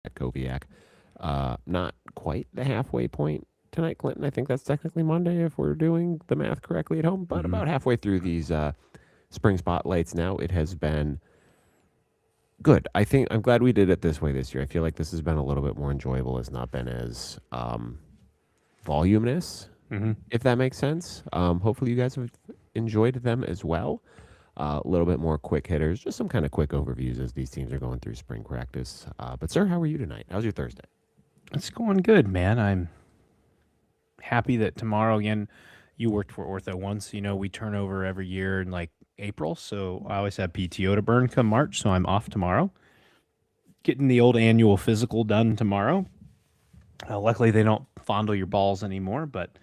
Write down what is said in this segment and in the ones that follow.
at Goviak. Not quite the halfway point tonight, Clinton. I think that's technically Monday if we're doing the math correctly at home, but Mm-hmm. about halfway through these spring spotlights now. It has been good. I think I'm glad we did it this way this year. I feel like this has been a little bit more enjoyable. It's not been as voluminous, Mm-hmm. if that makes sense. Hopefully, you guys have enjoyed them as well. A little bit more quick hitters, just some kind of quick overviews as these teams are going through spring practice. But, sir, how are you tonight? How's your Thursday? It's going good, man. I'm happy that tomorrow again. You worked for Ortho once. You know we turn over every year in like April, so I always have PTO to burn come March. So I'm off tomorrow. Getting the old annual physical done tomorrow. Luckily, they don't fondle your balls anymore, but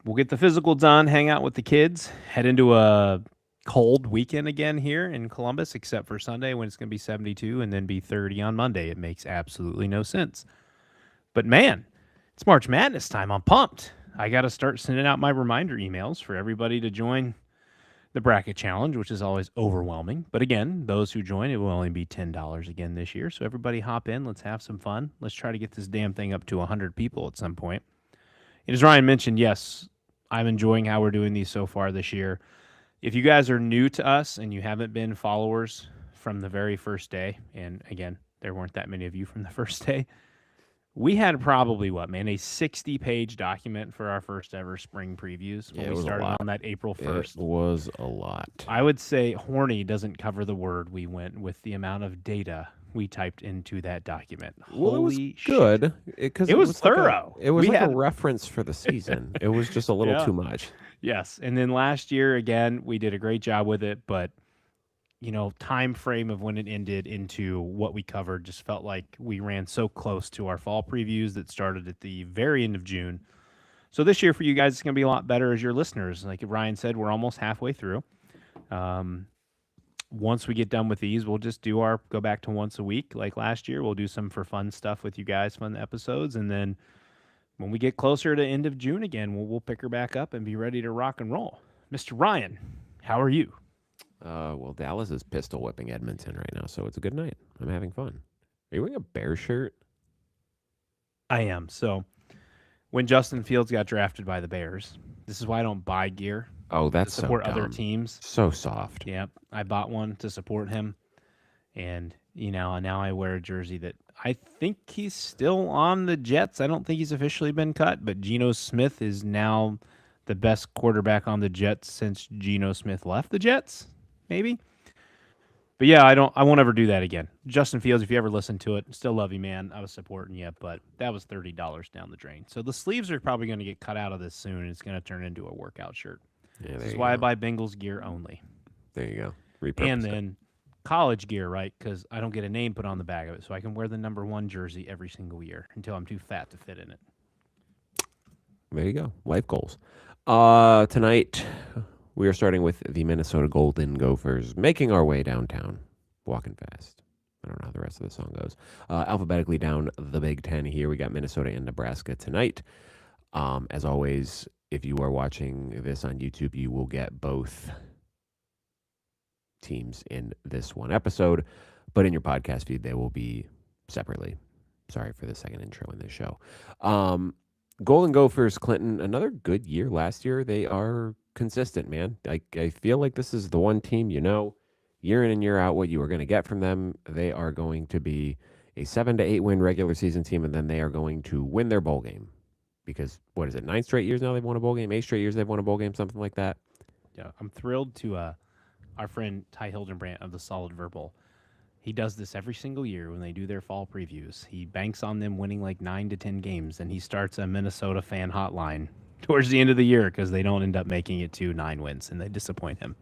we'll get the physical done, hang out with the kids, head into a cold weekend again here in Columbus, except for Sunday when it's going to be 72 and then be 30 on Monday. It makes absolutely no sense. But man, it's March Madness time. I'm pumped. I got to start sending out my reminder emails for everybody to join the bracket challenge, which is always overwhelming. But again, those who join, it will only be $10 again this year. So everybody hop in. Let's have some fun. Let's try to get this damn thing up to 100 people at some point. And as Ryan mentioned, yes, I'm enjoying how we're doing these so far this year. If you guys are new to us and you haven't been followers from the very first day, and again, there weren't that many of you from the first day, we had probably what, man, a 60-page document for our first ever spring previews when Yeah, it we was a started lot. on that April It 1st. was a lot. I would say horny doesn't cover the word we went with the amount of data we typed into that document. Well, it was Holy shit. good because It was like a thorough. it was We like a had reference for the season. It was just a little yeah. too much. Yes. And then last year again, we did a great job with it, but time frame of when it ended into what we covered just felt like we ran so close to our fall previews that started at the very end of June. So this year for you guys, it's going to be a lot better as your listeners. Like Ryan said, we're almost halfway through. Um, Once we get done with these, we'll just go back to once a week like last year. We'll do some for fun stuff with you guys, fun episodes, and then when we get closer to end of June again, we'll pick her back up and be ready to rock and roll. Mr. Ryan, how are you? Well, Dallas is pistol whipping Edmonton right now, so it's a good night. I'm having fun. Are you wearing a bear shirt? I am. So when Justin Fields got drafted by the Bears, this is why I don't buy gear Oh, to that's so support other dumb. teams. So soft. Yep, I bought one to support him, and now I wear a jersey that I think he's still on the Jets. I don't think he's officially been cut, but Geno Smith is now the best quarterback on the Jets since Geno Smith left the Jets. Maybe. But yeah, I won't ever do that again. Justin Fields, if you ever listen to it, still love you, man. I was supporting you, but that was $30 down the drain. So the sleeves are probably going to get cut out of this soon, and it's going to turn into a workout shirt. Yeah, This there is you why I go. buy Bengals gear only, There you go. and Repurposed it. then college gear, right? Because I don't get a name put on the back of it, so I can wear the number one jersey every single year until I'm too fat to fit in it. There you go. Life goals. Tonight we are starting with the Minnesota Golden Gophers, making our way downtown, walking fast. I don't know how the rest of the song goes. Alphabetically down the Big Ten here, we got Minnesota and Nebraska tonight. As always, if you are watching this on YouTube, you will get both teams in this one episode, but in your podcast feed, they will be separately. Sorry for the second intro in this show. Golden Gophers, Clinton, another good year last year. They are consistent, man. I feel like this is the one team, year in and year out, what you are going to get from them. They are going to be a 7 to 8 win regular season team, and then they are going to win their bowl game. Because what is it, 9 straight years now they've won a bowl game, 8 straight years they've won a bowl game, something like that. Yeah, I'm thrilled to our friend Ty Hildenbrandt of the Solid Verbal. He does this every single year when they do their fall previews. He banks on them winning like 9 to 10 games, and he starts a Minnesota fan hotline towards the end of the year because they don't end up making it to 9 wins, and they disappoint him.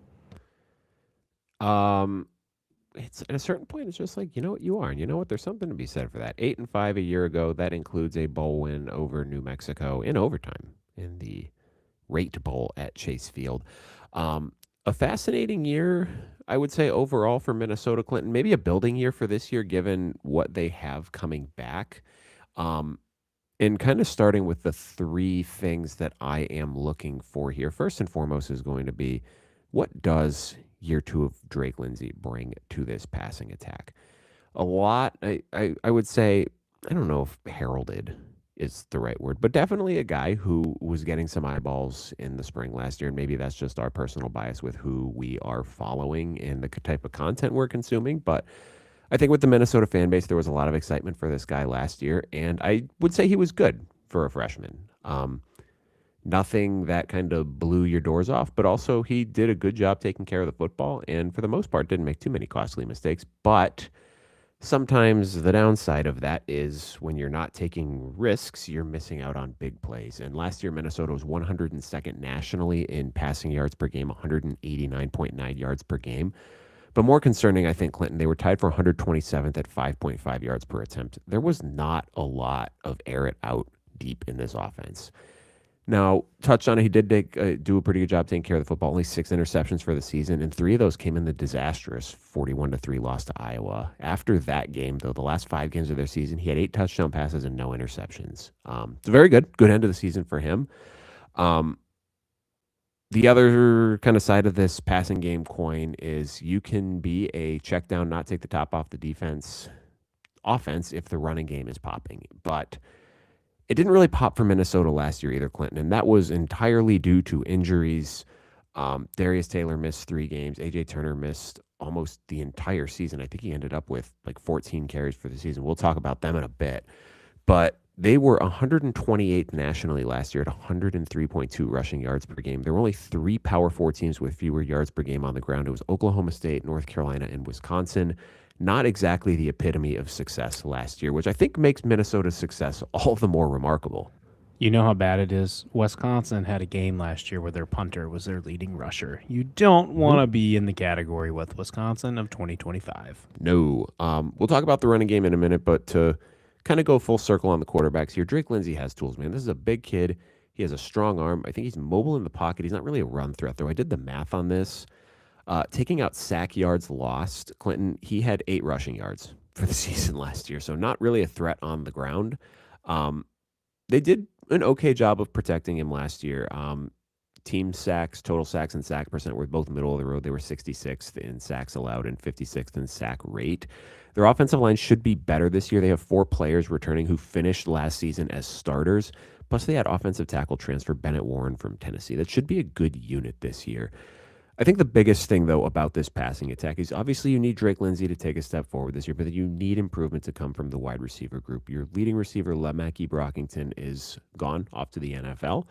It's at a certain point, it's just like, you know what you are, and you know what, there's something to be said for that. 8-5 a year ago, that includes a bowl win over New Mexico in overtime in the Rate Bowl at Chase Field. A fascinating year, I would say, overall for Minnesota, Clinton. Maybe a building year for this year, given what they have coming back. And kind of starting with the three things that I am looking for here. First and foremost is going to be, what does year two of Drake Lindsey bring to this passing attack? a lot. I would say, I don't know if heralded is the right word, but definitely a guy who was getting some eyeballs in the spring last year. And maybe that's just our personal bias with who we are following and the type of content we're consuming. But I think with the Minnesota fan base, there was a lot of excitement for this guy last year. And I would say he was good for a freshman. Nothing that kind of blew your doors off, but also he did a good job taking care of the football and for the most part didn't make too many costly mistakes. But sometimes the downside of that is when you're not taking risks, you're missing out on big plays. And last year, Minnesota was 102nd nationally in passing yards per game, 189.9 yards per game. But more concerning, I think, Clinton, they were tied for 127th at 5.5 yards per attempt. There was not a lot of air it out deep in this offense. Now, touched on it, he did do a pretty good job taking care of the football. Only 6 interceptions for the season, and 3 of those came in the disastrous 41-3 loss to Iowa. After that game, though, the last 5 games of their season, he had 8 touchdown passes and no interceptions. It's a very good end of the season for him. The other kind of side of this passing game coin is you can be a check down, not take the top off the defense offense if the running game is popping. But it didn't really pop for Minnesota last year either, Clinton, and that was entirely due to injuries. Darius Taylor missed 3 games. A.J. Turner missed almost the entire season. I think he ended up with like 14 carries for the season. We'll talk about them in a bit. But they were 128th nationally last year at 103.2 rushing yards per game. There were only 3 Power 4 teams with fewer yards per game on the ground. It was Oklahoma State, North Carolina, and Wisconsin. Not exactly the epitome of success last year, which I think makes Minnesota's success all the more remarkable. You know how bad it is? Wisconsin had a game last year where their punter was their leading rusher. You don't want to be in the category with Wisconsin of 2025. No. We'll talk about the running game in a minute, but to kind of go full circle on the quarterbacks here, Drake Lindsey has tools, man. This is a big kid. He has a strong arm. I think he's mobile in the pocket. He's not really a run threat, though. I did the math on this. Taking out sack yards lost, Clinton, he had 8 rushing yards for the season last year, so not really a threat on the ground. They did an okay job of protecting him last year. Team sacks, total sacks, and sack percent were both middle of the road. They were 66th in sacks allowed and 56th in sack rate. Their offensive line should be better this year. They have 4 players returning who finished last season as starters. Plus, they had offensive tackle transfer Bennett Warren from Tennessee. That should be a good unit this year. I think the biggest thing, though, about this passing attack is obviously you need Drake Lindsey to take a step forward this year, but you need improvement to come from the wide receiver group. Your leading receiver, Lemacki Brockington, is gone off to the NFL,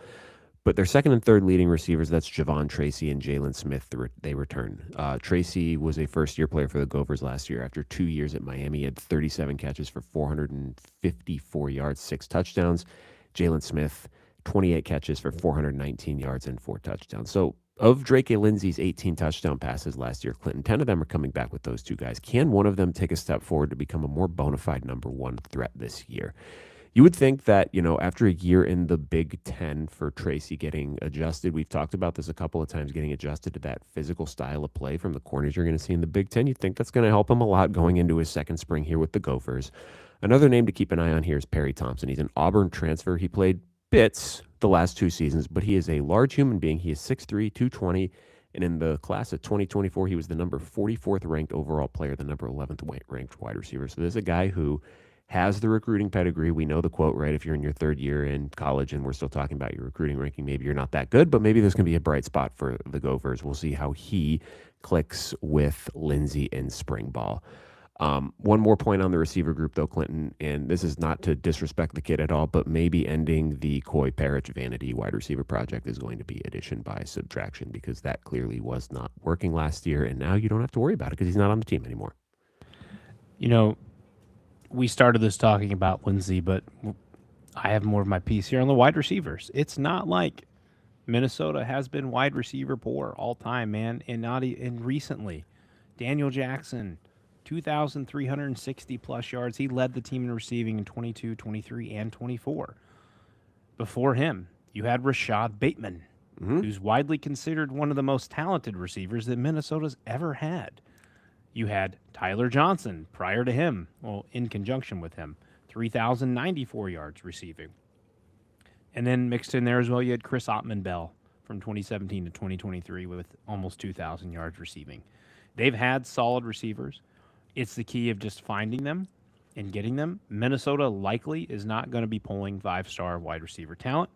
but their second and third leading receivers, that's Javon Tracy and Jalen Smith, they return. Tracy was a first-year player for the Gophers last year. After 2 years at Miami, he had 37 catches for 454 yards, 6 touchdowns. Jalen Smith, 28 catches for 419 yards and 4 touchdowns. So of Drake Lindsey's 18 touchdown passes last year, Clinton, 10 of them are coming back with those 2 guys. Can one of them take a step forward to become a more bona fide number 1 threat this year? You would think that, after a year in the Big Ten for Tracy getting adjusted, we've talked about this a couple of times, getting adjusted to that physical style of play from the corners you're going to see in the Big Ten. You'd think that's going to help him a lot going into his second spring here with the Gophers. Another name to keep an eye on here is Perry Thompson. He's an Auburn transfer. He played bits the last 2 seasons, but he is a large human being. He is 6'3", 220, and in the class of 2024, he was the number 44th ranked overall player, the number 11th ranked wide receiver. So this is a guy who has the recruiting pedigree. We know the quote, right? If you're in your 3rd year in college and we're still talking about your recruiting ranking, maybe you're not that good, but maybe there's going to be a bright spot for the Gophers. We'll see how he clicks with Lindsey in spring ball. One more point on the receiver group, though, Clinton, and this is not to disrespect the kid at all, but maybe ending the Coy Parrish vanity wide receiver project is going to be addition by subtraction, because that clearly was not working last year, and now you don't have to worry about it because he's not on the team anymore. We started this talking about Lindsey, but I have more of my piece here on the wide receivers. It's not like Minnesota has been wide receiver poor all time, man, and not and recently. Daniel Jackson, 2,360 plus yards. He led the team in receiving in 22, 23, and 24. Before him, you had Rashad Bateman, who's widely considered one of the most talented receivers that Minnesota's ever had. You had Tyler Johnson prior to him, in conjunction with him, 3,094 yards receiving. And then mixed in there as well, you had Chris Ottman-Bell from 2017 to 2023 with almost 2,000 yards receiving. They've had solid receivers. It's the key of just finding them and getting them. Minnesota likely is not going to be pulling 5-star wide receiver talent.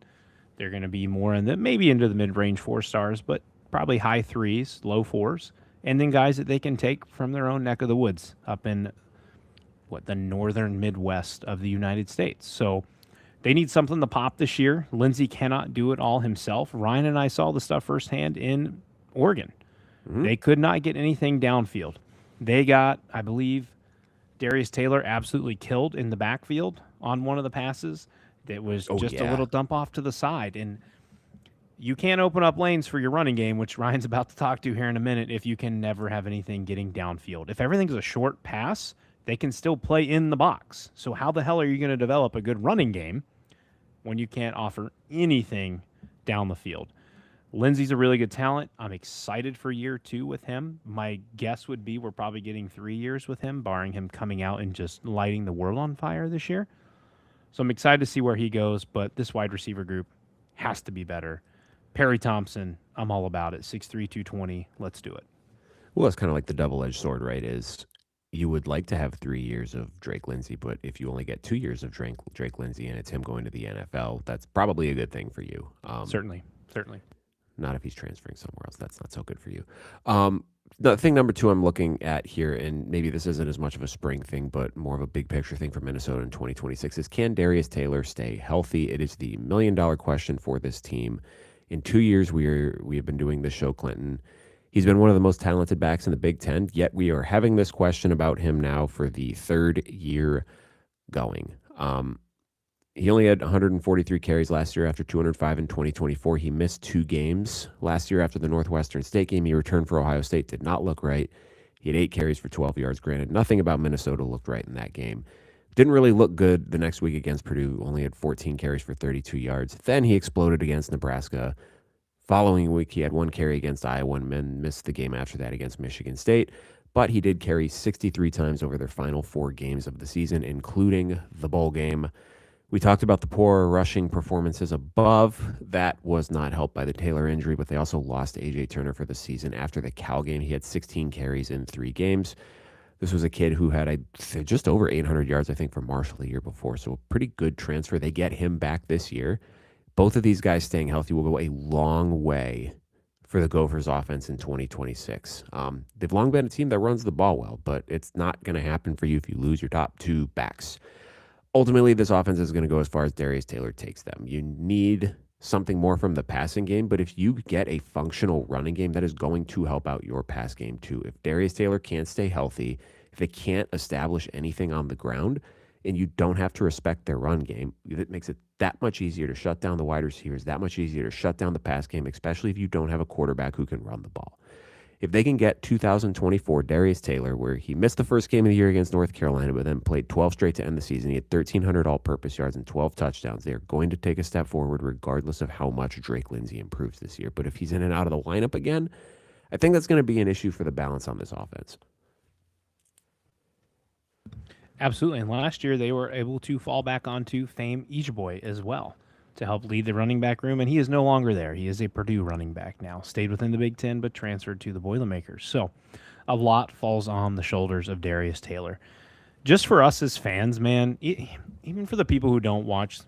They're going to be more in the maybe into the mid-range 4 stars, but probably high threes, low fours, and then guys that they can take from their own neck of the woods up in the northern Midwest of the United States. So they need something to pop this year. Lindsey cannot do it all himself. Ryan and I saw the stuff firsthand in Oregon. They could not get anything downfield. They got, I believe, Darius Taylor absolutely killed in the backfield on one of the passes. That was just a little dump off to the side. And you can't open up lanes for your running game, which Ryan's about to talk to here in a minute, if you can never have anything getting downfield. If everything's a short pass, they can still play in the box. So how the hell are you going to develop a good running game when you can't offer anything down the field? Lindsey's a really good talent. I'm excited for year 2 with him. My guess would be we're probably getting 3 years with him, barring him coming out and just lighting the world on fire this year. So I'm excited to see where he goes, but this wide receiver group has to be better. Perry Thompson, I'm all about it. 6'3", 220. Let's do it. Well, it's kind of like the double-edged sword, right? Is you would like to have 3 years of Drake Lindsey, but if you only get 2 years of Drake Lindsey and it's him going to the NFL, that's probably a good thing for you. Certainly. Not if he's transferring somewhere else. That's not so good for you. The thing number 2 I'm looking at here, and maybe this isn't as much of a spring thing, but more of a big picture thing for Minnesota in 2026, is can Darius Taylor stay healthy? It is the million-dollar question for this team. In 2 years, we have been doing this show, Clinton. He's been one of the most talented backs in the Big Ten, yet we are having this question about him now for the 3rd year going. He only had 143 carries last year after 205 in 2024. He missed 2 games last year after the Northwestern State game. He returned for Ohio State, did not look right. He had 8 carries for 12 yards. Granted, nothing about Minnesota looked right in that game. Didn't really look good the next week against Purdue. Only had 14 carries for 32 yards. Then he exploded against Nebraska. Following week, he had 1 carry against Iowa and missed the game after that against Michigan State. But he did carry 63 times over their final 4 games of the season, including the bowl game. We talked about the poor rushing performances above. That was not helped by the Taylor injury, but they also lost A.J. Turner for the season. After the Cal game, he had 16 carries in 3 games. This was a kid who had just over 800 yards, I think, for Marshall the year before, so a pretty good transfer. They get him back this year. Both of these guys staying healthy will go a long way for the Gophers offense in 2026. They've long been a team that runs the ball well, but it's not going to happen for you if you lose your top 2 backs. Ultimately, this offense is going to go as far as Darius Taylor takes them. You need something more from the passing game, but if you get a functional running game, that is going to help out your pass game too. If Darius Taylor can't stay healthy, if they can't establish anything on the ground, and you don't have to respect their run game, it makes it that much easier to shut down the wide receivers, that much easier to shut down the pass game, especially if you don't have a quarterback who can run the ball. If they can get 2024 Darius Taylor, where he missed the first game of the year against North Carolina, but then played 12 straight to end the season, he had 1,300 all-purpose yards and 12 touchdowns. They are going to take a step forward regardless of how much Drake Lindsey improves this year. But if he's in and out of the lineup again, I think that's going to be an issue for the balance on this offense. Absolutely. And last year, they were able to fall back onto Fame Ejeboy as well to help lead the running back room, and he is no longer there. He is a Purdue running back now, stayed within the Big Ten, but transferred to the Boilermakers. So a lot falls on the shoulders of Darius Taylor. Just for us as fans, man, even for the people who don't watch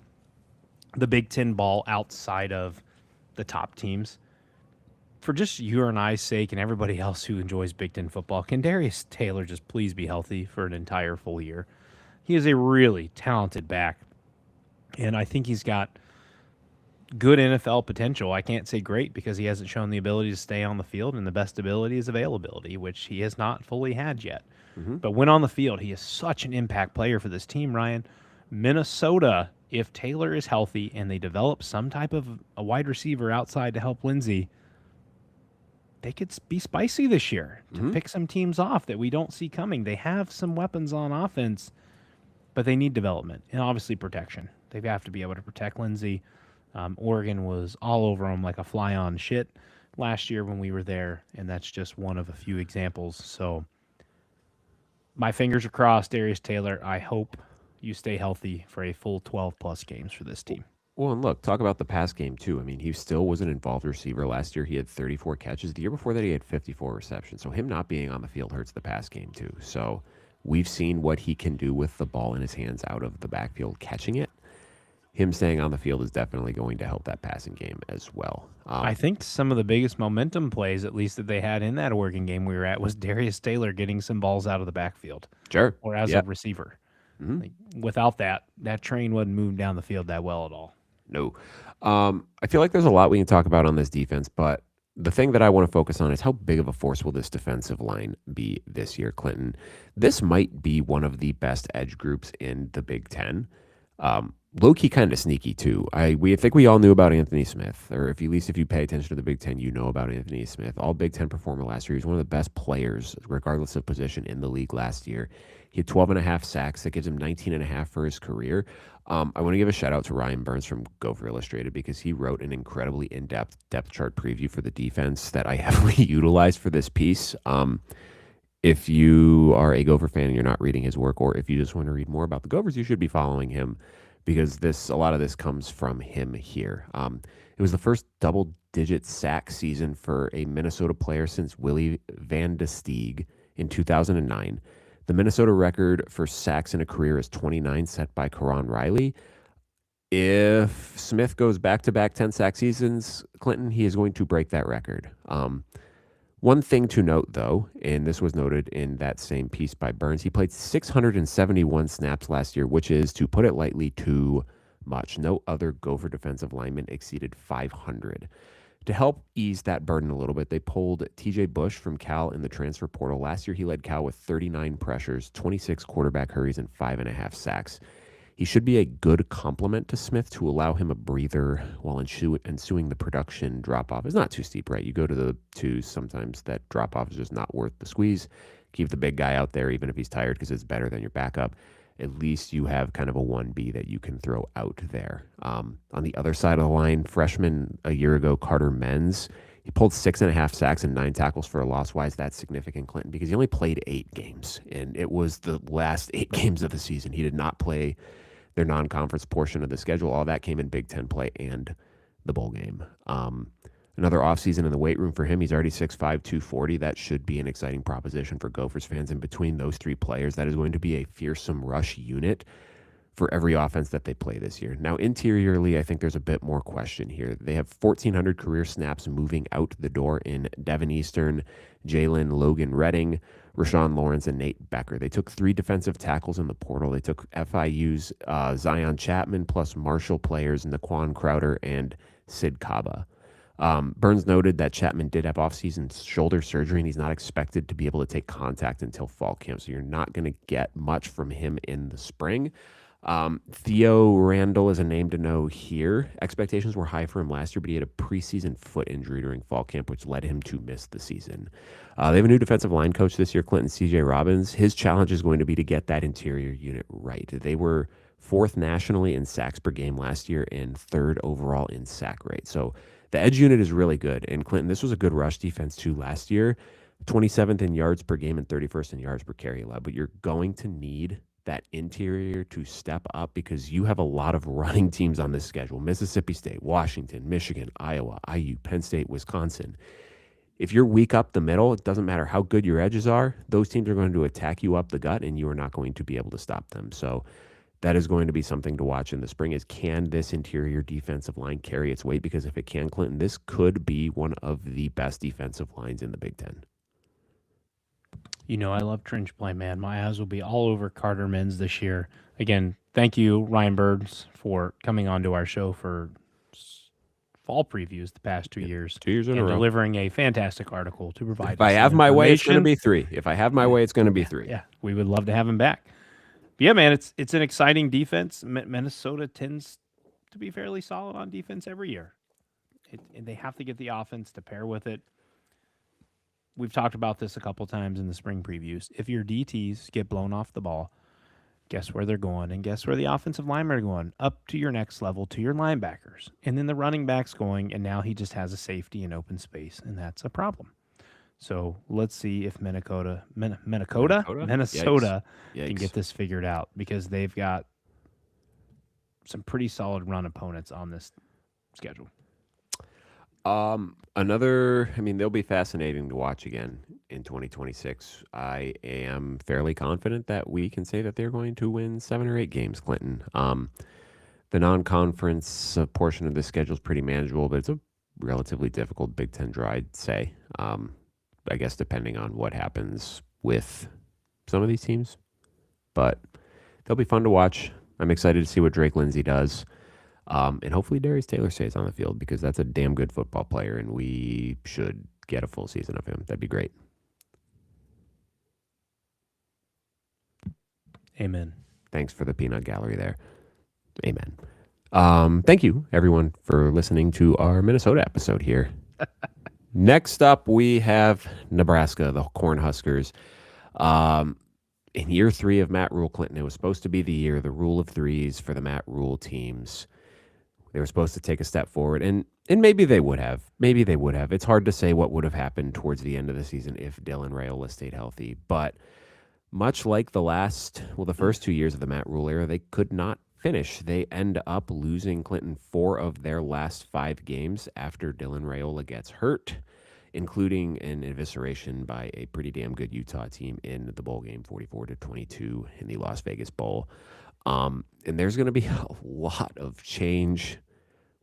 the Big Ten ball outside of the top teams, for just your and I's sake and everybody else who enjoys Big Ten football, can Darius Taylor just please be healthy for an entire full year? He is a really talented back, and I think he's got good NFL potential. I can't say great because he hasn't shown the ability to stay on the field, and the best ability is availability, which he has not fully had yet. But when on the field, he is such an impact player for this team, Ryan. Minnesota, if Taylor is healthy and they develop some type of a wide receiver outside to help Lindsey, they could be spicy this year to pick some teams off that we don't see coming. They have some weapons on offense, but they need development and obviously protection. They have to be able to protect Lindsey. Oregon was all over him like a fly on shit last year when we were there, and that's just one of a few examples. So my fingers are crossed, Darius Taylor. I hope you stay healthy for a full 12-plus games for this team. Well, and look, talk about the pass game, too. I mean, he still was an involved receiver. Last year, he had 34 catches. The year before that, he had 54 receptions. So him not being on the field hurts the pass game, too. So We've seen what he can do with the ball in his hands out of the backfield, catching it. Him staying on the field is definitely going to help that passing game as well. I think some of the biggest momentum plays, at least that they had in that Oregon game we were at, was Darius Taylor getting some balls out of the backfield Sure. or as Yeah. a receiver. Mhm. Like, without that, that train wouldn't move down the field that well at all. No. I feel like there's a lot we can talk about on this defense, but the thing that I want to focus on is how big of a force will this defensive line be this year, Clinton? This might be one of the best edge groups in the Big Ten. Low key, kind of sneaky too. We think we all knew about Anthony Smith, or at least if you pay attention to the Big Ten, you know about Anthony Smith. All Big Ten performer last year. He's one of the best players, regardless of position, in the league last year. He had 12 and a half sacks. That gives him 19 and a half for his career. I want to give a shout out to Ryan Burns from Gopher Illustrated because he wrote an incredibly in-depth depth chart preview for the defense that I heavily utilized for this piece. If you are a Gopher fan and you're not reading his work, or if you just want to read more about the Gophers, you should be following him because a lot of this comes from him here. It was the first double-digit sack season for a Minnesota player since Willie Van de Steeg in 2009. The Minnesota record for sacks in a career is 29, set by Karan Riley. If Smith goes back-to-back 10-sack seasons, Clinton, he is going to break that record. One thing to note, though, and this was noted in that same piece by Burns, he played 671 snaps last year, which is, to put it lightly, too much. No other Gopher defensive lineman exceeded 500. To help ease that burden a little bit, they pulled TJ Bush from Cal in the transfer portal. Last year, he led Cal with 39 pressures, 26 quarterback hurries, and 5.5 sacks. He should be a good complement to Smith to allow him a breather while ensuing the production drop-off is not too steep, right? You go to the twos, sometimes that drop-off is just not worth the squeeze. Keep the big guy out there, even if he's tired, because it's better than your backup. At least you have kind of a 1B that you can throw out there. On the other side of the line, freshman a year ago, Carter Menz, he pulled 6.5 sacks and 9 tackles for a loss. Why is that significant, Clinton? Because he only played 8 games, and it was the last 8 games of the season. He did not play their non-conference portion of the schedule. All that came in Big Ten play and the bowl game. Another offseason in the weight room for him. He's already 6'5", 240. That should be an exciting proposition for Gophers fans. And between those 3 players, that is going to be a fearsome rush unit for every offense that they play this year. Now, interiorly, I think there's a bit more question here. They have 1,400 career snaps moving out the door in Devin Eastern, Jalen Logan Redding, Rashawn Lawrence, and Nate Becker. They took 3 defensive tackles in the portal. They took FIU's Zion Chapman plus Marshall players Naquan Crowder and Sid Kaba. Burns noted that Chapman did have offseason shoulder surgery, and he's not expected to be able to take contact until fall camp. So you're not going to get much from him in the spring. Theo Randall is a name to know here. Expectations were high for him last year, but he had a preseason foot injury during fall camp, which led him to miss the season. They have a new defensive line coach this year, Clinton CJ Robbins. His challenge is going to be to get that interior unit right. They were 4th nationally in sacks per game last year and 3rd overall in sack rate. So the edge unit is really good. And Clinton, this was a good rush defense too last year. 27th in yards per game and 31st in yards per carry allowed. But you're going to need that interior to step up because you have a lot of running teams on this schedule. Mississippi State, Washington, Michigan, Iowa, IU, Penn State, Wisconsin. If you're weak up the middle, it doesn't matter how good your edges are. Those teams are going to attack you up the gut, and you are not going to be able to stop them. So that is going to be something to watch in the spring is can this interior defensive line carry its weight? Because if it can, Clinton, this could be one of the best defensive lines in the Big Ten. You know, I love trench play, man. My eyes will be all over Carter Menz this year. Again, thank you, Ryan Burns, for coming on to our show for fall previews the past 2 years. 2 years in a row. Delivering a fantastic article to provide. If I have my way, it's going to be 3. If I have my way, it's going to be 3. Yeah, we would love to have him back. But yeah, man, it's an exciting defense. Minnesota tends to be fairly solid on defense every year. And they have to get the offense to pair with it. We've talked about this a couple times in the spring previews. If your DTs get blown off the ball, guess where they're going, and guess where the offensive linemen are going? Up to your next level, to your linebackers. And then the running back's going, and now he just has a safety in open space, and that's a problem. So let's see if Minnesota can get this figured out because they've got some pretty solid run opponents on this schedule. They'll be fascinating to watch again in 2026. I am fairly confident that we can say that they're going to win 7 or 8 games, Clinton. The non-conference portion of the schedule is pretty manageable, but it's a relatively difficult Big Ten draw, I'd say. I guess depending on what happens with some of these teams, but they'll be fun to watch. I'm excited to see what Drake Lindsey does. And hopefully Darius Taylor stays on the field because that's a damn good football player, and we should get a full season of him. That'd be great. Amen. Thanks for the peanut gallery there. Amen. Thank you, everyone, for listening to our Minnesota episode here. Next up, we have Nebraska, the Cornhuskers. In year 3 of Matt Rule, Clinton, it was supposed to be the rule of threes for the Matt Rule teams. They were supposed to take a step forward, and maybe they would have. Maybe they would have. It's hard to say what would have happened towards the end of the season if Dylan Raiola stayed healthy. But much like the first 2 years of the Matt Rule era, they could not finish. They end up losing, Clinton, 4 of their last 5 games after Dylan Raiola gets hurt, including an evisceration by a pretty damn good Utah team in the bowl game, 44-22 in the Las Vegas Bowl. And there's going to be a lot of change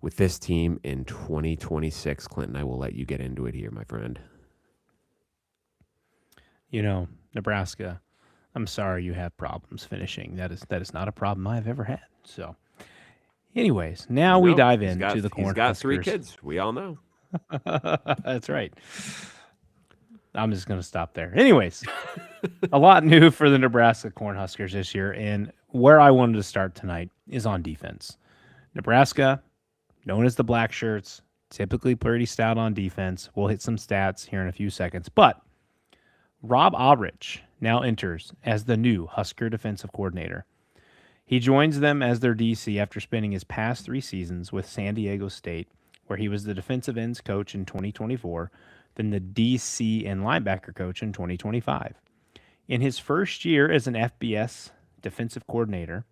with this team in 2026. Clinton, I will let you get into it here, my friend. Nebraska, I'm sorry you have problems finishing. That is not a problem I've ever had. So, anyways, now we dive into the Cornhuskers. He's got 3 kids. We all know. That's right. I'm just going to stop there. Anyways, a lot new for the Nebraska Cornhuskers this year, and where I wanted to start tonight is on defense. Nebraska, known as the Black Shirts, typically pretty stout on defense. We'll hit some stats here in a few seconds, but Rob Aurich now enters as the new Husker defensive coordinator. He joins them as their DC after spending his past 3 seasons with San Diego State, where he was the defensive ends coach in 2024, then the DC and linebacker coach in 2025. In his first year as an FBS defensive coordinator,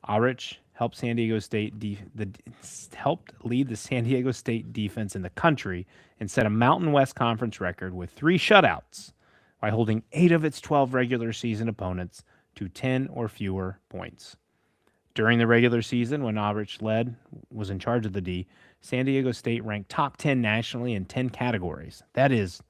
Aurich helped helped lead the San Diego State defense in the country and set a Mountain West Conference record with 3 shutouts by holding 8 of its 12 regular season opponents to 10 or fewer points. During the regular season, when Aurich was in charge of the D, San Diego State ranked top 10 nationally in 10 categories. That is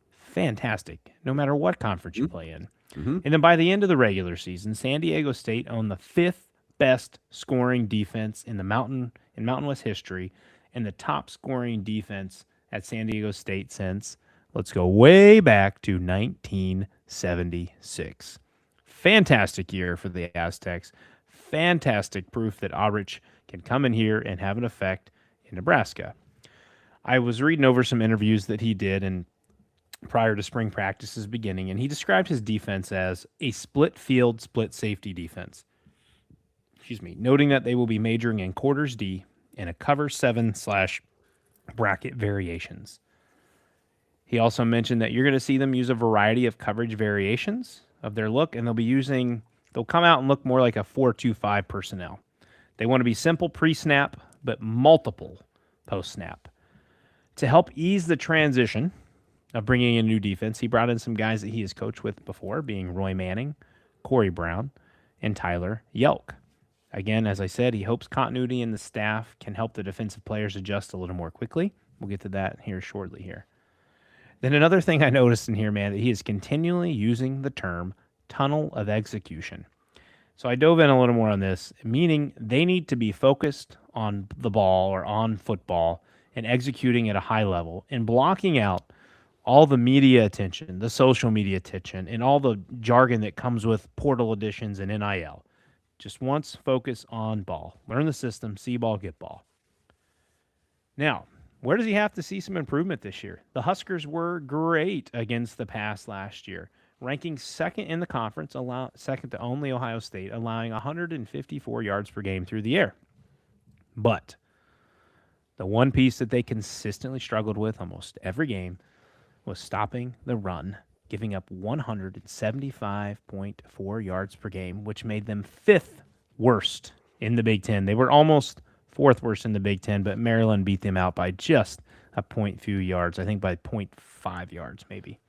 fantastic, no matter what conference you play in. Mm-hmm. And then by the end of the regular season, San Diego State owned the 5th best scoring defense in Mountain West history and the top scoring defense at San Diego State since, let's go way back to 1976. Fantastic year for the Aztecs. Fantastic proof that Aurich can come in here and have an effect in Nebraska. I was reading over some interviews that he did prior to spring practices beginning, and he described his defense as a split field, split safety defense. Noting that they will be majoring in quarters D and a cover 7/bracket variations. He also mentioned that you're going to see them use a variety of coverage variations of their look, and they'll come out and look more like a 4-2-5 personnel. They want to be simple pre-snap, but multiple post-snap. To help ease the transition of bringing in a new defense, he brought in some guys that he has coached with before, being Roy Manning, Corey Brown, and Tyler Yelk. Again, as I said, he hopes continuity in the staff can help the defensive players adjust a little more quickly. We'll get to that here shortly here. Then another thing I noticed in here, man, that he is continually using the term tunnel of execution. So I dove in a little more on this, meaning they need to be focused on the ball or on football and executing at a high level and blocking out all the media attention, the social media attention, and all the jargon that comes with portal additions and NIL. Just once focus on ball. Learn the system, see ball, get ball. Now, where does he have to see some improvement this year? The Huskers were great against the pass last year, ranking second in the conference, second to only Ohio State, allowing 154 yards per game through the air. But the one piece that they consistently struggled with almost every game was stopping the run, giving up 175.4 yards per game, which made them 5th worst in the Big Ten. They were almost 4th worst in the Big Ten, but Maryland beat them out by just a point few yards, I think by 0.5 yards maybe.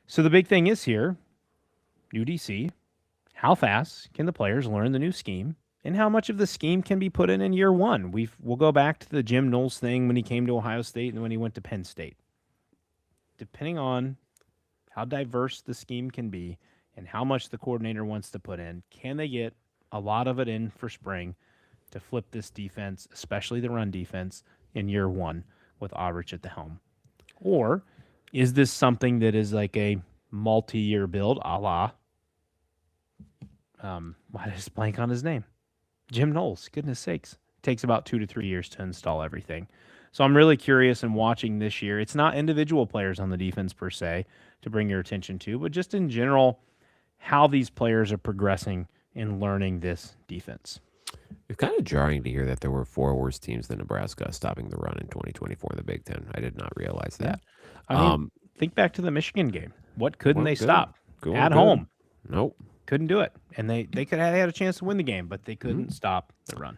So the big thing is here, UDC, how fast can the players learn the new scheme, and how much of the scheme can be put in year one? We'll go back to the Jim Knowles thing when he came to Ohio State and when he went to Penn State. Depending on how diverse the scheme can be and how much the coordinator wants to put in, can they get a lot of it in for spring to flip this defense, especially the run defense, in year one with Aurich at the helm? Or is this something that is like a multi-year build, a la, why did I just blank on his name? Jim Knowles, goodness sakes. It takes about 2 to 3 years to install everything. So I'm really curious in watching this year. It's not individual players on the defense per se to bring your attention to, but just in general, how these players are progressing in learning this defense. It's kind of jarring to hear that there were 4 worse teams than Nebraska stopping the run in 2024 in the Big Ten. I did not realize that. I mean, think back to the Michigan game. What couldn't they stop? At home. Nope. Couldn't do it. And they could have had a chance to win the game, but they couldn't stop the run.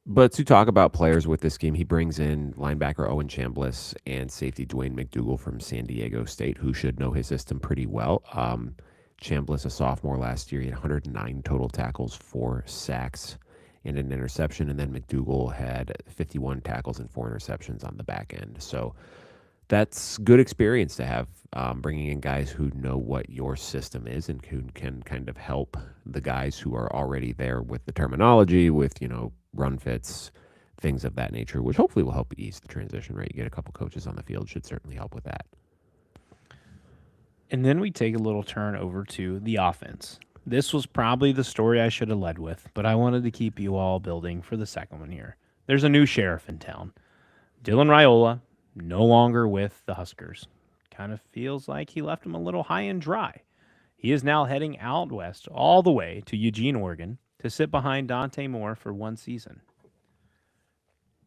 But to talk about players with this game, he brings in linebacker Owen Chambliss and safety Dwayne McDougal from San Diego State, who should know his system pretty well. Chambliss, a sophomore last year, he had 109 total tackles, 4 sacks, and an interception. And then McDougal had 51 tackles and 4 interceptions on the back end. So that's good experience to have, bringing in guys who know what your system is and who can kind of help the guys who are already there with the terminology, with, run fits, things of that nature, which hopefully will help ease the transition, right? You get a couple coaches on the field, should certainly help with that. And then we take a little turn over to the offense. This was probably the story I should have led with, but I wanted to keep you all building for the second one here. There's a new sheriff in town. Dylan Raiola, no longer with the Huskers. Kind of feels like he left him a little high and dry. He is now heading out west all the way to Eugene, Oregon, to sit behind Dante Moore for 1 season.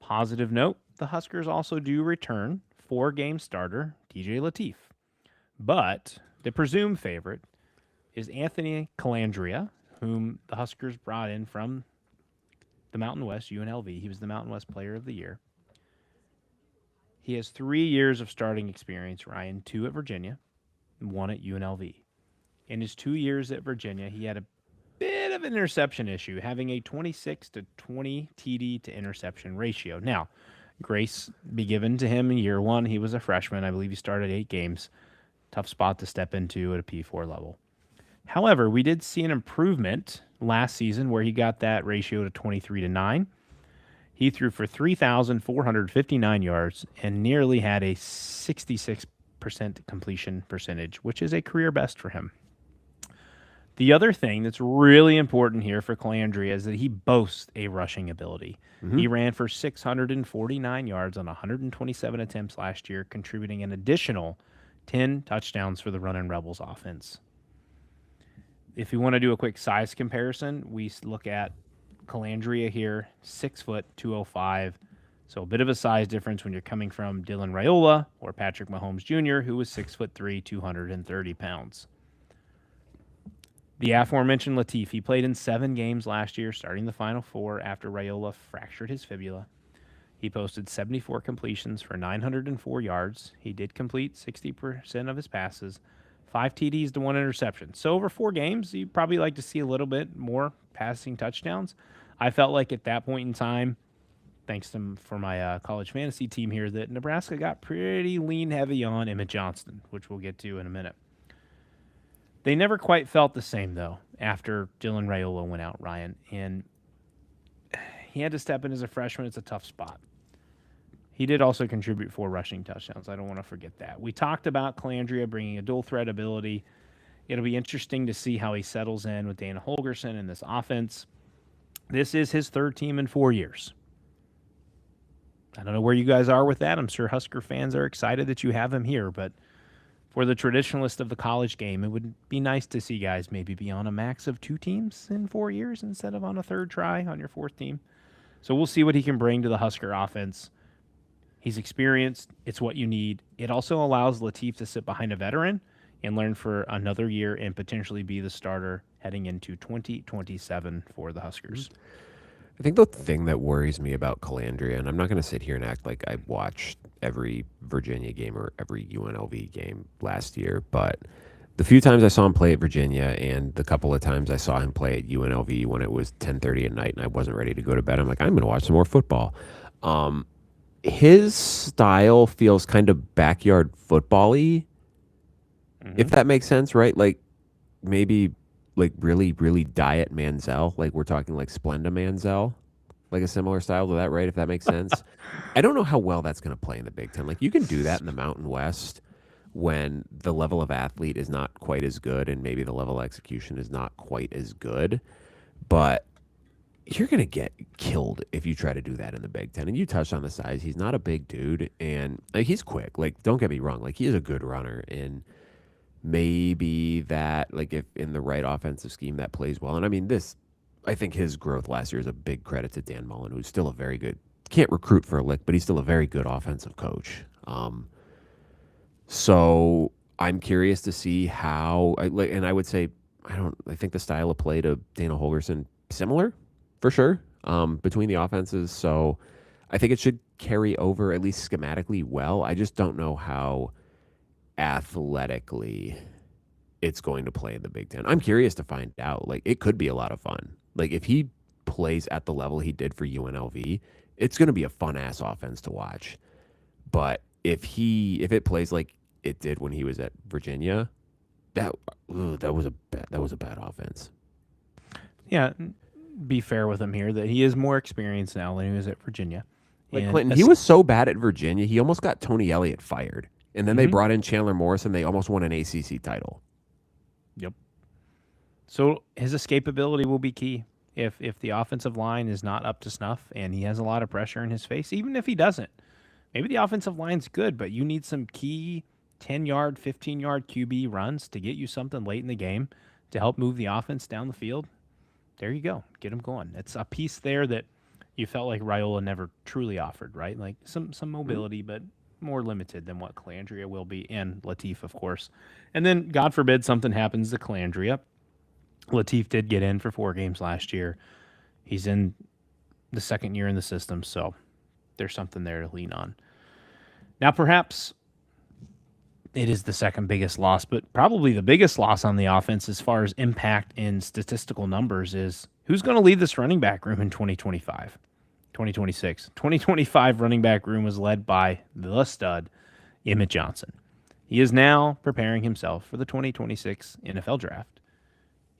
Positive note, the Huskers also do return 4-game starter DJ Lateef. But the presumed favorite is Anthony Calandria, whom the Huskers brought in from the Mountain West, UNLV. He was the Mountain West Player of the Year. He has 3 years of starting experience, Ryan, 2 at Virginia, and 1 at UNLV. In his 2 years at Virginia, he had a bit of an interception issue, having a 26 to 20 TD to interception ratio. Now, grace be given to him in year 1. He was a freshman. I believe he started 8 games. Tough spot to step into at a P4 level. However, we did see an improvement last season where he got that ratio to 23 to 9. He threw for 3,459 yards and nearly had a 66% completion percentage, which is a career best for him. The other thing that's really important here for Calandria is that he boasts a rushing ability. He ran for 649 yards on 127 attempts last year, contributing an additional 10 touchdowns for the Runnin' Rebels offense. If you want to do a quick size comparison, we look at Calandria here, 6 foot, 205. So a bit of a size difference when you're coming from Dylan Raiola or Patrick Mahomes Jr., who was 6'3", 230 pounds. The aforementioned Lateef, he played in 7 games last year, starting the Final Four after Raiola fractured his fibula. He posted 74 completions for 904 yards. He did complete 60% of his passes, 5 TDs to 1 interception. So over 4 games, you'd probably like to see a little bit more passing touchdowns. I felt like at that point in time, thanks to for my college fantasy team here, that Nebraska got pretty lean heavy on Emmett Johnston, which we'll get to in a minute. They never quite felt the same, though, after Dylan Raiola went out, Ryan. And he had to step in as a freshman. It's a tough spot. He did also contribute 4 rushing touchdowns. I don't want to forget that. We talked about Calandria bringing a dual threat ability. It'll be interesting to see how he settles in with Dana Holgerson in this offense. This is his 3rd team in 4 years. I don't know where you guys are with that. I'm sure Husker fans are excited that you have him here, but for the traditionalist of the college game, it would be nice to see guys maybe be on a max of 2 teams in 4 years instead of on a 3rd try on your 4th team. So we'll see what he can bring to the Husker offense. He's experienced. It's what you need. It also allows Lateef to sit behind a veteran and learn for another year and potentially be the starter heading into 2027 for the Huskers. I think the thing that worries me about Calandria, and I'm not going to sit here and act like I watched every Virginia game or every UNLV game last year, but the few times I saw him play at Virginia and the couple of times I saw him play at UNLV when it was 10:30 at night and I wasn't ready to go to bed, I'm like, I'm going to watch some more football. Um, his style feels kind of backyard football-y, if that makes sense, right? Like maybe like really, really diet Manziel. Like we're talking like Splenda Manziel, like a similar style to that, right? If that makes sense. I don't know how well that's going to play in the Big Ten. Like you can do that in the Mountain West when the level of athlete is not quite as good and maybe the level of execution is not quite as good. But you're going to get killed if you try to do that in the Big Ten. And you touched on the size. He's not a big dude and like he's quick. Like don't get me wrong. Like he is a good runner and maybe that like if in the right offensive scheme that plays well. And I mean this I think his growth last year is a big credit to Dan Mullen, who's still a very good can't recruit for a lick, but he's still a very good offensive coach. So I'm curious to see how and I would say I think the style of play to Dana Holgerson similar for sure between the offenses. So I think it should carry over at least schematically well. I just don't know how athletically it's going to play in the Big Ten. I'm curious to find out. Like, it could be a lot of fun. Like, if he plays at the level he did for UNLV, it's going to be a fun ass offense to watch. But if it plays like it did when he was at Virginia, that was a bad offense. Yeah, be fair with him here that he is more experienced now than he was at Virginia. Like And Clinton, he was so bad at Virginia, he almost got Tony Elliott fired. And then they Mhm. brought in Chandler Morrison. They almost won an ACC title. Yep. So his escapability will be key. If the offensive line is not up to snuff and he has a lot of pressure in his face, even if he doesn't, maybe the offensive line's good, but you need some key 10-yard, 15-yard QB runs to get you something late in the game to help move the offense down the field. There you go. Get them going. It's a piece there that you felt like Raiola never truly offered, right? Like some mobility, but more limited than what Calandria will be, and Latif, of course. And then, God forbid, something happens to Calandria. Latif did get in for 4 games last year. He's in the second year in the system, so there's something there to lean on. Now, perhaps it is the second biggest loss, but probably the biggest loss on the offense as far as impact in statistical numbers is who's going to lead this running back room in 2025, 2026. 2025 running back room was led by the stud, Emmett Johnson. He is now preparing himself for the 2026 NFL draft.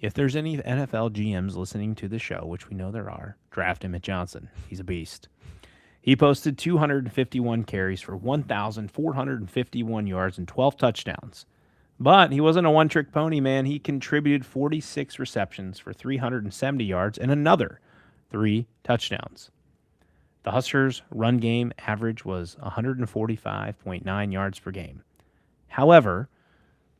If there's any NFL GMs listening to the show, which we know there are, draft Emmett Johnson. He's a beast. He posted 251 carries for 1,451 yards and 12 touchdowns. But he wasn't a one-trick pony, man. He contributed 46 receptions for 370 yards and another 3 touchdowns. The Huskers' run game average was 145.9 yards per game. However,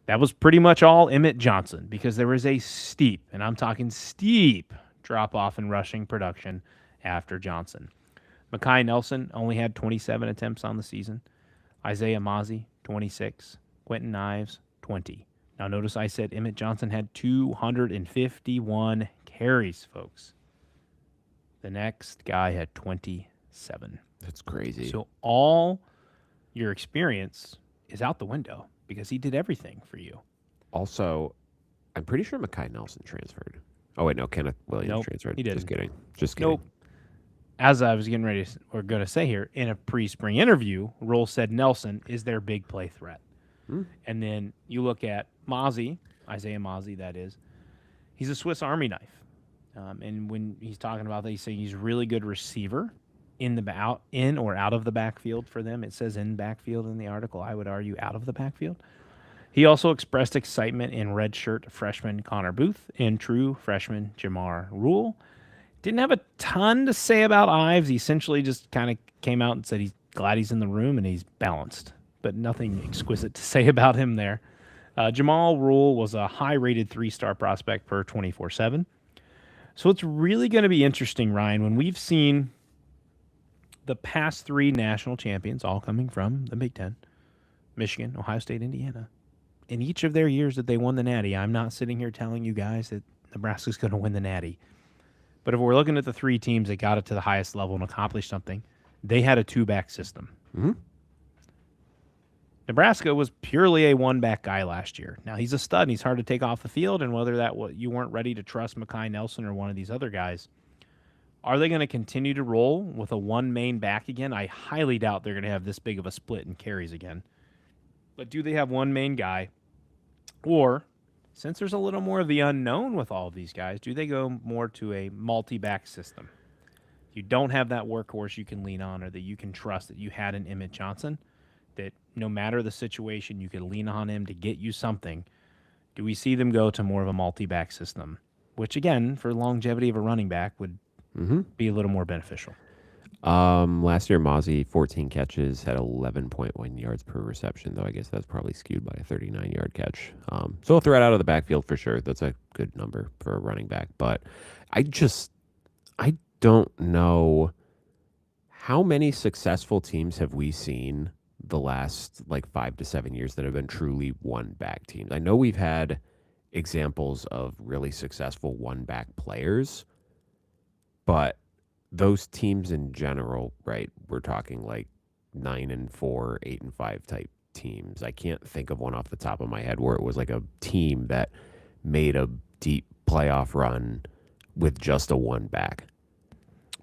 that was pretty much all Emmett Johnson because there was a steep, and I'm talking steep, drop-off in rushing production after Johnson. Mekhi Nelson only had 27 attempts on the season. Isaiah Mazi, 26. Quentin Ives, 20. Now, notice I said Emmett Johnson had 251 carries, folks. The next guy had 27. That's crazy. So all your experience is out the window because he did everything for you. Also, I'm pretty sure Mekhi Nelson transferred. Oh, wait, no, Kenneth Williams transferred. He didn't. Just kidding. Just kidding. Nope. As I was getting ready, or going to say here, in a pre-spring interview, Roll said Nelson is their big play threat. And then you look at Mazi, Isaiah Mazi, that is, he's a Swiss Army knife. And when he's talking about that, he's saying he's a really good receiver in or out of the backfield for them. It says in backfield in the article. I would argue out of the backfield. He also expressed excitement in redshirt freshman Connor Booth and true freshman Jamar Rule. Didn't have a ton to say about Ives. He essentially just kind of came out and said he's glad he's in the room and he's balanced, but nothing exquisite to say about him there. Jamal Rule was a high-rated 3-star prospect per 24/7. So it's really going to be interesting, Ryan, when we've seen the past 3 national champions all coming from the Big Ten, Michigan, Ohio State, Indiana. In each of their years that they won the Natty, I'm not sitting here telling you guys that Nebraska's going to win the Natty. But if we're looking at the three teams that got it to the highest level and accomplished something, they had a two-back system. Mm-hmm. Nebraska was purely a one-back guy last year. Now, he's a stud and he's hard to take off the field, and whether you weren't ready to trust Mekhi Nelson or one of these other guys, are they going to continue to roll with a one main back again? I highly doubt they're going to have this big of a split in carries again. But do they have one main guy? Or, since there's a little more of the unknown with all of these guys, do they go more to a multi-back system? You don't have that workhorse you can lean on or that you can trust that you had in Emmett Johnson, that no matter the situation, you can lean on him to get you something. Do we see them go to more of a multi-back system? Which, again, for longevity of a running back would be a little more beneficial. Last year, Mozzie, 14 catches, had 11.1 yards per reception, though I guess that's probably skewed by a 39-yard catch. So a threat out of the backfield for sure. That's a good number for a running back. But I don't know how many successful teams have we seen the last 5 to 7 years that have been truly one-back teams. I know we've had examples of really successful one-back players, but those teams in general, right, we're talking 9-4, 8-5 type teams. I can't think of one off the top of my head where it was a team that made a deep playoff run with just a one back.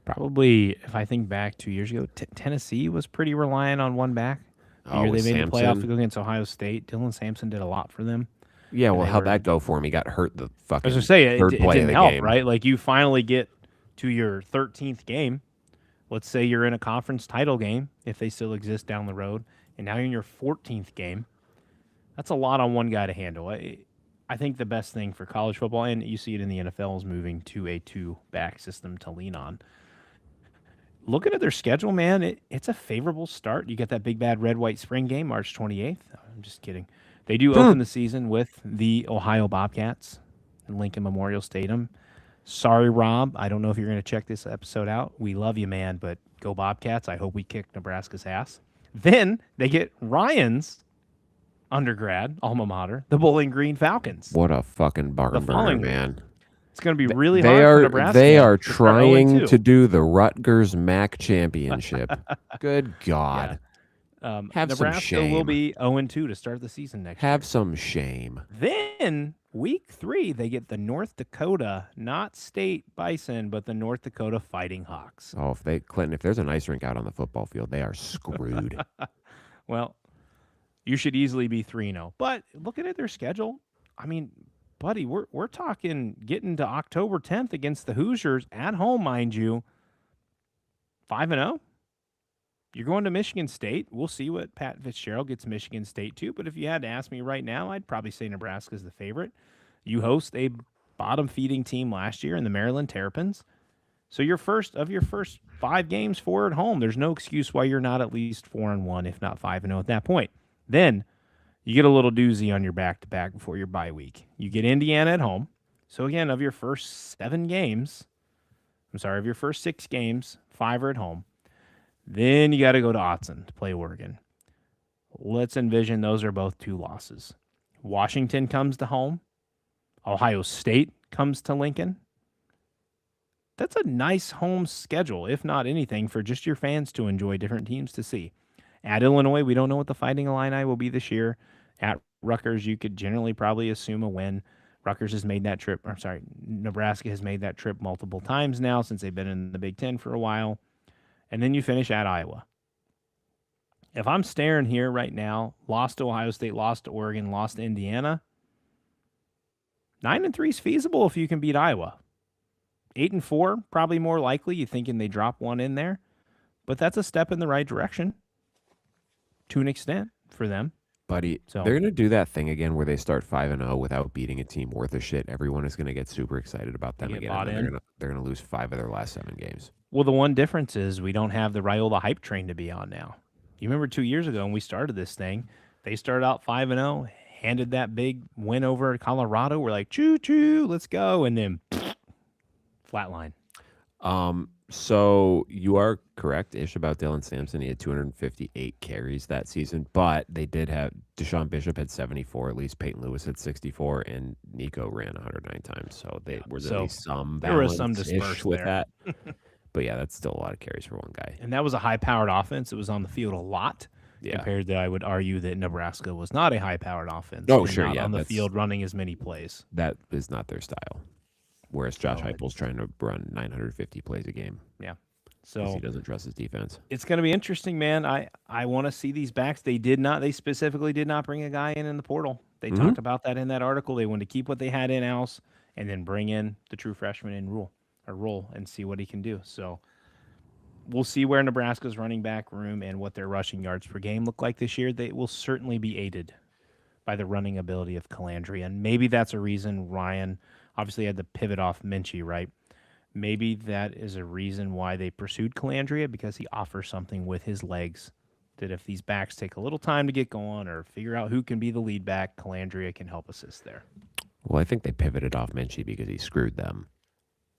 Probably, if I think back 2 years ago, Tennessee was pretty reliant on one back. The year they made the playoff to go against Ohio State. Dylan Sampson did a lot for them. Yeah, well, how'd that go for him? He got hurt the fucking I was going to say, third it play didn't of the help, game. right? You finally get to your 13th game. Let's say you're in a conference title game, if they still exist down the road, and now you're in your 14th game. That's a lot on one guy to handle. I think the best thing for college football, and you see it in the NFL, is moving to a two-back system to lean on. Looking at their schedule, man, it's a favorable start. You get that big, bad red-white spring game, March 28th. I'm just kidding. They do open the season with the Ohio Bobcats in Lincoln Memorial Stadium. Sorry, Rob. I don't know if you're going to check this episode out. We love you, man, but go Bobcats. I hope we kick Nebraska's ass. Then they get Ryan's undergrad alma mater, the Bowling Green Falcons. What a fucking barn burner, man. It's going to be really hard for Nebraska. They are trying to do the Rutgers MAC championship. Good God. Yeah. Have Nebraska some shame. will be 0-2 to start the season next year. Have some shame. Then, week 3, they get the North Dakota, not State Bison, but the North Dakota Fighting Hawks. Oh, if there's an ice rink out on the football field, they are screwed. Well, you should easily be 3-0. But looking at their schedule, I mean, buddy, we're talking getting to October 10th against the Hoosiers at home, mind you. 5-0. You're going to Michigan State. We'll see what Pat Fitzgerald gets Michigan State to. But if you had to ask me right now, I'd probably say Nebraska's the favorite. You host a bottom-feeding team last year in the Maryland Terrapins. So your first 5 games, 4 at home. There's no excuse why you're not at least 4-1, if not 5-0 at that point. Then you get a little doozy on your back-to-back before your bye week. You get Indiana at home. So, again, of your first 6 games, 5 are at home. Then you got to go to Autzen to play Oregon. Let's envision those are both 2 losses. Washington comes to home. Ohio State comes to Lincoln. That's a nice home schedule, if not anything, for just your fans to enjoy, different teams to see. At Illinois, we don't know what the Fighting Illini will be this year. At Rutgers, you could generally probably assume a win. Rutgers has made that trip. Nebraska has made that trip multiple times now since they've been in the Big Ten for a while. And then you finish at Iowa. If I'm staring here right now, lost to Ohio State, lost to Oregon, lost to Indiana, 9-3 is feasible if you can beat Iowa. 8-4, probably more likely. You're thinking they drop one in there. But that's a step in the right direction to an extent for them. Buddy, they're going to do that thing again where they start 5-0 without beating a team worth of shit. Everyone is going to get super excited about them again. And they're going to lose 5 of their last 7 games. Well, the one difference is we don't have the Raiola hype train to be on now. You remember 2 years ago when we started this thing, they started out 5-0, handed that big win over Colorado. We're like, choo-choo, let's go. And then flatline. So you are correct-ish about Dylan Sampson. He had 258 carries that season, but they did have Deshaun Bishop had 74, at least Peyton Lewis had 64, and Nico ran 109 times. So Yeah. they was at So least some there was some balance-ish dispersed with there. that. But yeah, that's still a lot of carries for one guy. And that was a high-powered offense. It was on the field a lot. Yeah. Compared to, I would argue that Nebraska was not a high-powered offense. Oh, and sure, not yeah, on the that's- field running as many plays. That is not their style. Whereas Josh So Heupel's trying to run 950 plays a game Yeah. because So he doesn't trust his defense. it's going to be interesting, man. I want to see these backs. They specifically did not bring a guy in the portal. They talked about that in that article. They wanted to keep what they had in-house and then bring in the true freshman in roll and see what he can do. So we'll see where Nebraska's running back room and what their rushing yards per game look like this year. They will certainly be aided by the running ability of Calandria. And maybe that's a reason Ryan obviously had to pivot off Minchie, right? Maybe that is a reason why they pursued Calandria, because he offers something with his legs that if these backs take a little time to get going or figure out who can be the lead back, Calandria can help assist there. Well, I think they pivoted off Minchie because he screwed them.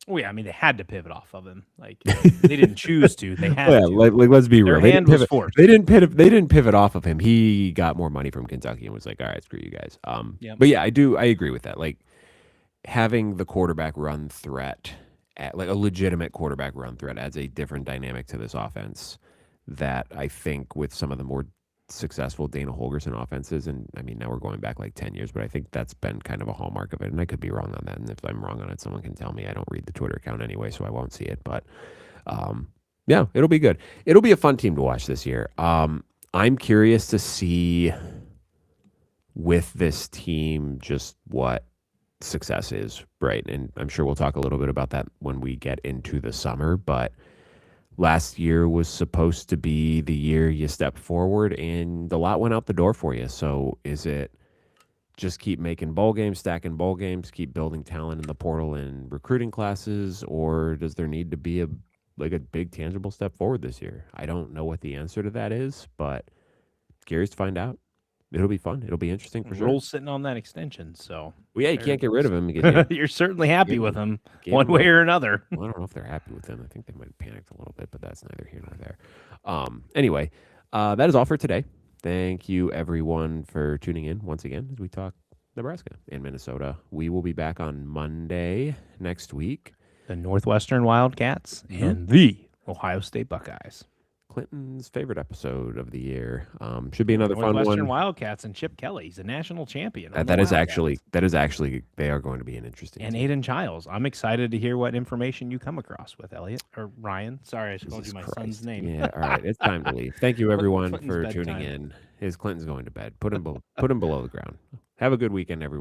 Oh yeah, I mean they had to pivot off of him. Like they didn't choose to; they had to. Like let's be Their real. hand was forced. They didn't pivot. They didn't pivot off of him. He got more money from Kentucky and was like, "All right, screw you guys." Yep. But yeah, I agree with that. Like having the quarterback run threat, like a legitimate quarterback run threat, adds a different dynamic to this offense. That I think with some of the more successful Dana Holgerson offenses, and I mean now we're going back like 10 years, but I think that's been kind of a hallmark of it. And I could be wrong on that. And if I'm wrong on it, someone can tell me. I don't read the Twitter account anyway, so I won't see it. But yeah, it'll be good. It'll be a fun team to watch this year. I'm curious to see with this team just what success is, right? And I'm sure we'll talk a little bit about that when we get into the summer, but last year was supposed to be the year you stepped forward and a lot went out the door for you. So is it just keep making bowl games, stacking bowl games, keep building talent in the portal and recruiting classes, or does there need to be a big tangible step forward this year? I don't know what the answer to that is, but curious to find out. It'll be fun. It'll be interesting for sure. Roll's sitting on that extension, so Well, yeah, you can't get rid of him. you're certainly happy with him Give one him way up. or another. Well, I don't know if they're happy with him. I think they might have panicked a little bit, but that's neither here nor there. Anyway, that is all for today. Thank you, everyone, for tuning in once again as we talk Nebraska and Minnesota. We will be back on Monday next week. The Northwestern Wildcats and the Ohio State Buckeyes. Clinton's favorite episode of the year. Should be another fun Northwestern one. Wildcats and Chip Kelly. He's a national champion. That is actually they are going to be an interesting. And team. Aiden Childs. I'm excited to hear what information you come across with, Elliot or Ryan. Sorry, I just called you my son's name. Yeah, all right, it's time to leave. Thank you, everyone, Clinton's for bedtime. tuning in. Clinton's going to bed. Put him below the ground. Have a good weekend, everyone.